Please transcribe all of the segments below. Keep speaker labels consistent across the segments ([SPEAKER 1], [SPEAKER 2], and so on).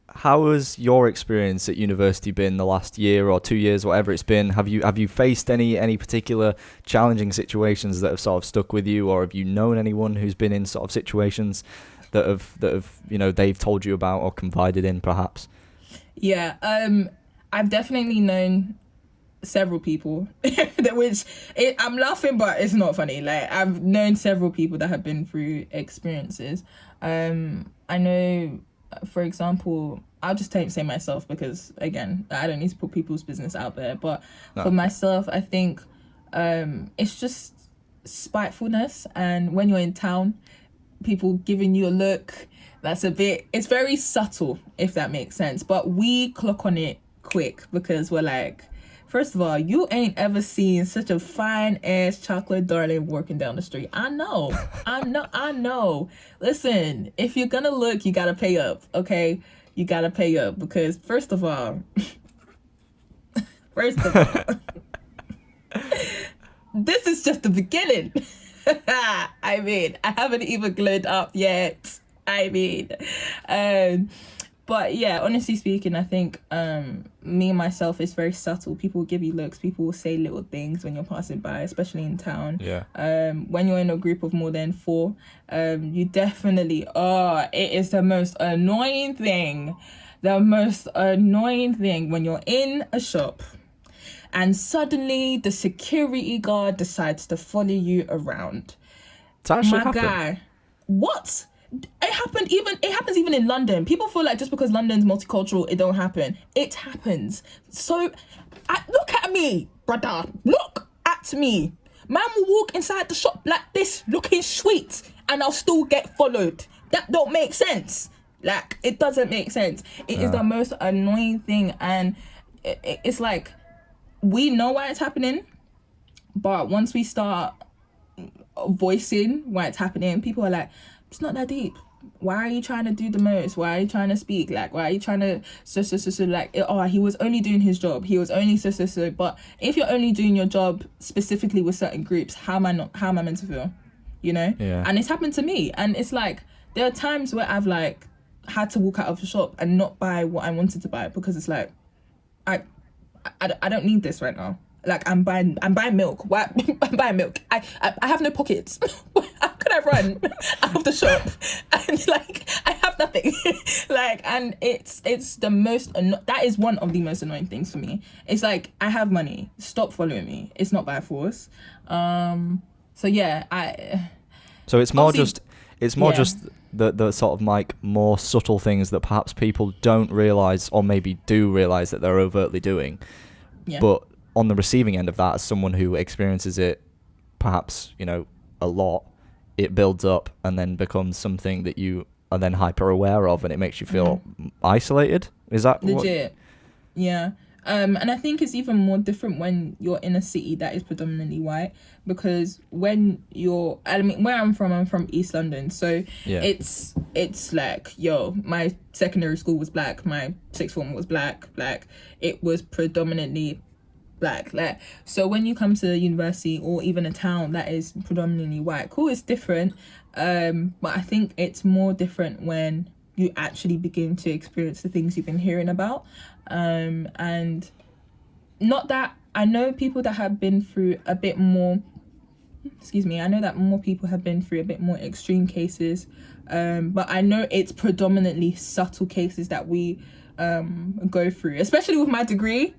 [SPEAKER 1] how has your experience at university been the last year or 2 years, whatever it's been? Have you faced any particular challenging situations that have sort of stuck with you, or have you known anyone who's been in sort of situations that have they've told you about or confided in, perhaps?
[SPEAKER 2] Yeah, I've definitely known several people I'm laughing, but it's not funny. Like, I've known several people that have been through experiences. I know, for example, I'll just say myself, because again, I don't need to put people's business out there, but
[SPEAKER 1] No.
[SPEAKER 2] for myself, I think it's just spitefulness. And when you're in town, people giving you a look it's very subtle, if that makes sense, but we clock on it quick, because we're like, first of all, you ain't ever seen such a fine ass chocolate darling walking down the street. I know. Listen, if you're gonna look, you gotta pay up, okay? You gotta pay up, because first of all, this is just the beginning. I mean, I haven't even glowed up yet. But yeah, honestly speaking, I think me and myself, is very subtle. People will give you looks. People will say little things when you're passing by, especially in town.
[SPEAKER 1] Yeah.
[SPEAKER 2] When you're in a group of more than 4, you definitely, it is the most annoying thing. The most annoying thing when you're in a shop and suddenly the security guard decides to follow you around.
[SPEAKER 1] It's actually
[SPEAKER 2] My
[SPEAKER 1] happened.
[SPEAKER 2] guy, what? It happens even in London. People feel like just because London's multicultural, it don't happen. It happens. So, look at me, brother. Look at me. Man will walk inside the shop like this, looking sweet, and I'll still get followed. That don't make sense. Like, it doesn't make sense. It is the most annoying thing, and it's like, we know why it's happening, but once we start voicing why it's happening, people are like, it's not that deep. Why are you trying to do the most? Why are you trying to speak? Like, why are you trying to like, he was only doing his job. He was only so. But if you're only doing your job specifically with certain groups, how am I meant to feel? You know?
[SPEAKER 1] Yeah.
[SPEAKER 2] And it's happened to me. And it's like, there are times where I've like had to walk out of the shop and not buy what I wanted to buy, because it's like, I don't need this right now. Like, I'm buying milk. Why? I'm buying milk. I have no pockets. How could I run out of the shop? And like, I have nothing. Like, and it's the most, that is one of the most annoying things for me. It's like, I have money. Stop following me. It's not by force. So yeah,
[SPEAKER 1] So it's more just the sort of like more subtle things that perhaps people don't realise, or maybe do realise that they're overtly doing.
[SPEAKER 2] Yeah.
[SPEAKER 1] But on the receiving end of that, as someone who experiences it perhaps, a lot, it builds up and then becomes something that you are then hyper aware of, and it makes you feel isolated. Is that
[SPEAKER 2] legit? Yeah. And I think it's even more different when you're in a city that is predominantly white, because when where I'm from East London, so it's like, my secondary school was black, my sixth form was black, it was predominantly black. Like, so when you come to a university or even a town that is predominantly white, cool, it's different, but I think it's more different when you actually begin to experience the things you've been hearing about. And not that I know people that have been through a bit more, I know that more people have been through a bit more extreme cases, but I know it's predominantly subtle cases that we go through, especially with my degree.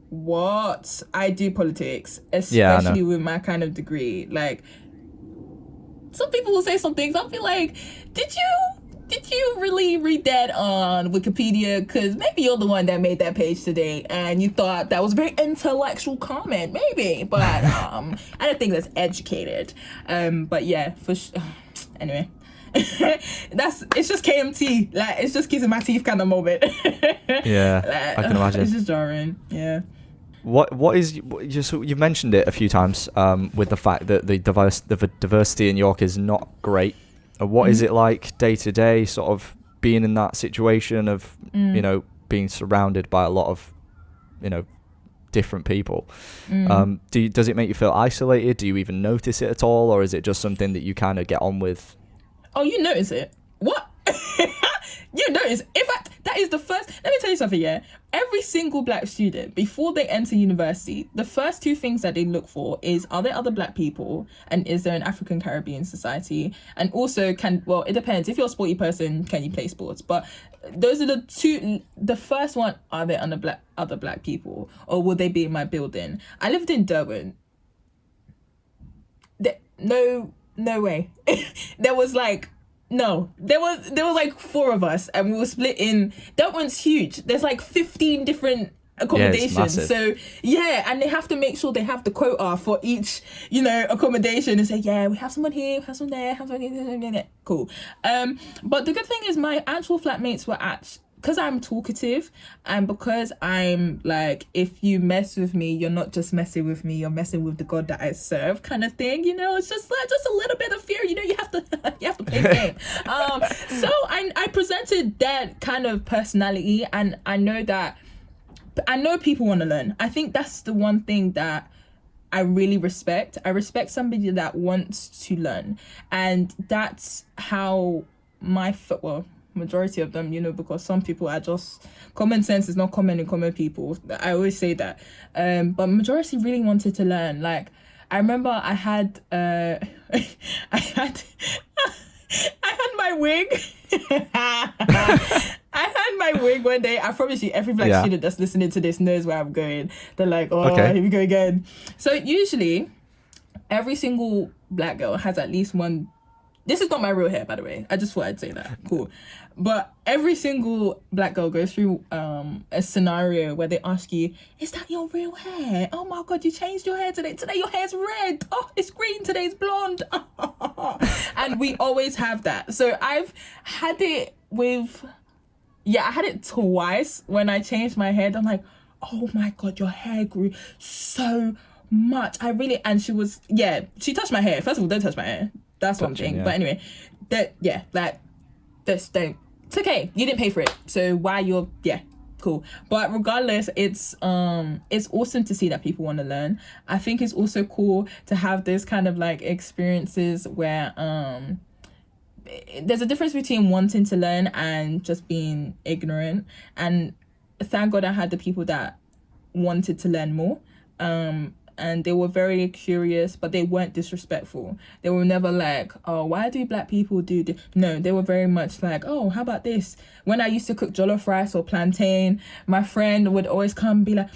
[SPEAKER 2] What I do politics, especially with my kind of degree. Like, some people will say some things, I'll be like, did you really read that on Wikipedia? Because maybe you're the one that made that page today and you thought that was a very intellectual comment, maybe, but I don't think that's educated. But yeah, anyway. It's just KMT, like, it's just kissing my teeth kind of moment.
[SPEAKER 1] Yeah,
[SPEAKER 2] like,
[SPEAKER 1] I can imagine.
[SPEAKER 2] It's just jarring. Yeah.
[SPEAKER 1] What is you've mentioned it a few times, with the fact that the diversity in York is not great. What is it like day to day, sort of being in that situation of being surrounded by a lot of different people? Does it make you feel isolated? Do you even notice it at all, or is it just something that you kind of get on with?
[SPEAKER 2] Oh, you notice it? What? You you notice, in fact, that is the first, let me tell you something, yeah? Every single black student, before they enter university, the first two things that they look for is, are there other black people? And is there an African Caribbean society? And also, it depends. If you're a sporty person, can you play sports? But those are the two. The first one, are there other black people? Or will they be in my building? I lived in Durban. No way. There was like like 4 of us, and we were split in. That one's huge. There's like 15 different accommodations. So and they have to make sure they have the quota for each, accommodation, and say, we have someone here, we have someone there, have someone there. Cool. But the good thing is my actual flatmates were because I'm talkative, and because I'm like, if you mess with me, you're not just messing with me, you're messing with the God that I serve, kind of thing. It's just a little bit of fear. You have to play the game. So I presented that kind of personality, and I know people want to learn. I think that's the one thing that I really respect. I respect somebody that wants to learn, and that's how majority of them, because some people are just, common sense is not common in common people. I always say that. But majority really wanted to learn. Like, I remember I had I had my wig. I had my wig one day. I promise you, every black student that's listening to this knows where I'm going. They're like, here we go again. So usually, every single black girl has at least one. This is not my real hair, by the way. I just thought I'd say that. Cool. But every single black girl goes through a scenario where they ask you, is that your real hair? Oh my God, you changed your hair today. Today your hair's red. Oh, it's green. Today's blonde. And we always have that. So I've had it I had it twice when I changed my hair. I'm like, oh my God, your hair grew so much. And she was, she touched my hair. First of all, don't touch my hair. That's one thing. But anyway, it's okay. You didn't pay for it. So why cool. But regardless, it's awesome to see that people want to learn. I think it's also cool to have this kind of like experiences where there's a difference between wanting to learn and just being ignorant. And thank God I had the people that wanted to learn more. And they were very curious, but they weren't disrespectful. They were never like, oh, why do black people do this? No, they were very much like, oh, how about this? When I used to cook jollof rice or plantain, my friend would always come and be like,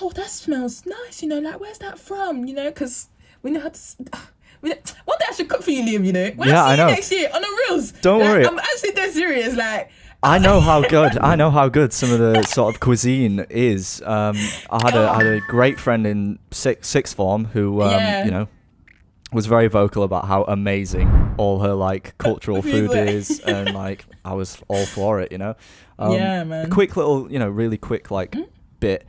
[SPEAKER 2] oh, that smells nice, like, where's that from? Because we know how to... One day I should cook for you, Liam, When I see you next year on the reels.
[SPEAKER 1] Don't worry.
[SPEAKER 2] I'm actually dead serious, like...
[SPEAKER 1] I know how good some of the sort of cuisine is. I had a great friend in sixth form who was very vocal about how amazing all her like cultural food is, and like I was all for it, man. A quick little, really quick like bit.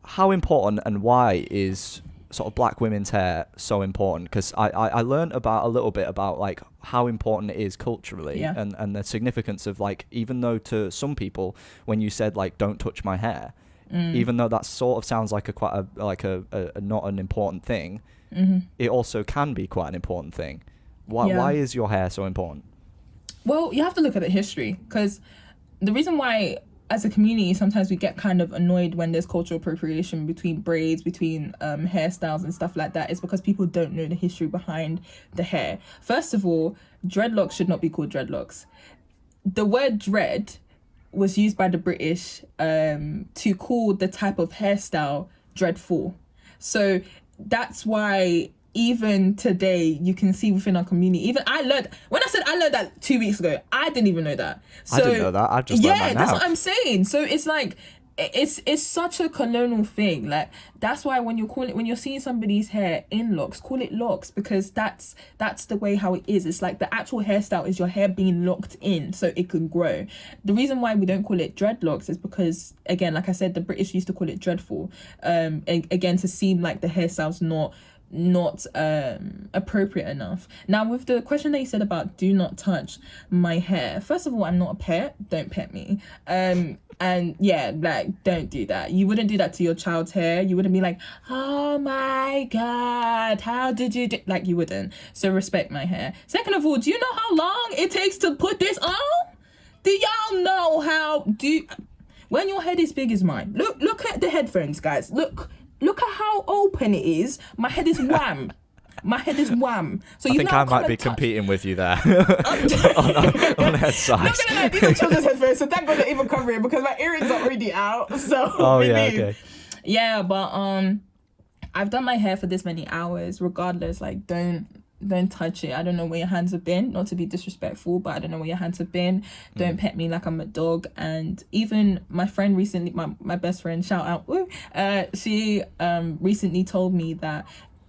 [SPEAKER 1] How important and why is sort of black women's hair so important? Because I learned a little bit about like how important it is culturally, and the significance of like, even though to some people when you said like don't touch my hair, even though that sort of sounds like a not an important thing, it also can be quite an important thing. Why is your hair so important?
[SPEAKER 2] Well, you have to look at the history, because the reason why as a community, sometimes we get kind of annoyed when there's cultural appropriation between braids, between hairstyles and stuff like that. It's because people don't know the history behind the hair. First of all, dreadlocks should not be called dreadlocks. The word dread was used by the British to call the type of hairstyle dreadful. So that's why even today you can see within our community, even I learned that 2 weeks ago. I didn't even know that. So,
[SPEAKER 1] I didn't know that. I just learned that now.
[SPEAKER 2] That's what I'm saying. So it's like it's such a colonial thing. Like, that's why when you're seeing somebody's hair in locks, call it locks, because that's the way how it is. It's like the actual hairstyle is your hair being locked in so it can grow. The reason why we don't call it dreadlocks is because, again, like I said, the British used to call it dreadful, again, to seem like the hairstyle's not appropriate enough. Now, with the question that you said about do not touch my hair, first of all, I'm not a pet. Don't pet me. And yeah, like, don't do that. You wouldn't do that to your child's hair. You wouldn't be like, oh my God, how did you do? Like, you wouldn't. So respect my hair. Second of all, do you know how long it takes to put this on? Do y'all know when your head is big as mine? Look at the headphones, guys. Look at how open it is. My head is wham. My head is wham. So
[SPEAKER 1] I think I might be competing with you there on head size.
[SPEAKER 2] No, these are children's headphones, so thank God they're even covering because my earrings are already out. So
[SPEAKER 1] okay.
[SPEAKER 2] Yeah, but I've done my hair for this many hours. Regardless, like don't touch it. I don't know where your hands have been. Not to be disrespectful, but I don't know where your hands have been. Don't pet me like I'm a dog. And even my friend recently, my best friend, shout out, she recently told me that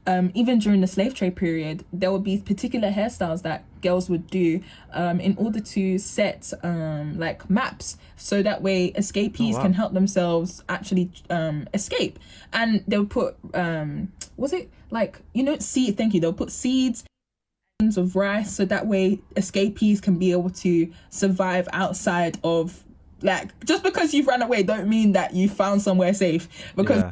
[SPEAKER 2] even during the slave trade period, there would be particular hairstyles that girls would do in order to set like maps, so that way escapees can help themselves actually escape. And they would put was it like, seed? Thank you. They'll put seeds of rice, so that way escapees can be able to survive outside of, like, just because you've run away don't mean that you found somewhere safe, because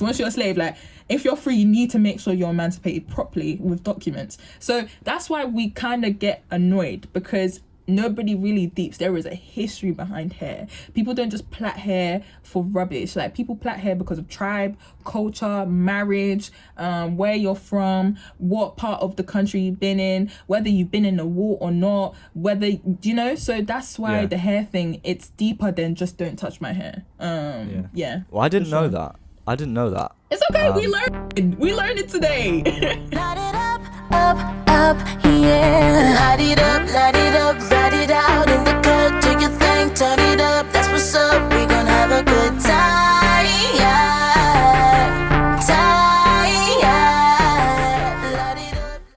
[SPEAKER 2] once you're a slave, like, if you're free, you need to make sure you're emancipated properly with documents. So that's why we kind of get annoyed, because nobody really deeps. There is a history behind hair. People don't just plait hair for rubbish. Like, people plait hair because of tribe, culture, marriage, where you're from, what part of the country you've been in, whether you've been in a war or not, whether, so that's why the hair thing, it's deeper than just don't touch my hair.
[SPEAKER 1] Well, I didn't know that. I didn't know that.
[SPEAKER 2] It's okay. We learned it today.
[SPEAKER 3] Light it up, yeah. Light it up, ride it out in the cut. Do your thing, turn it up. That's what's up. We gon' have a good time.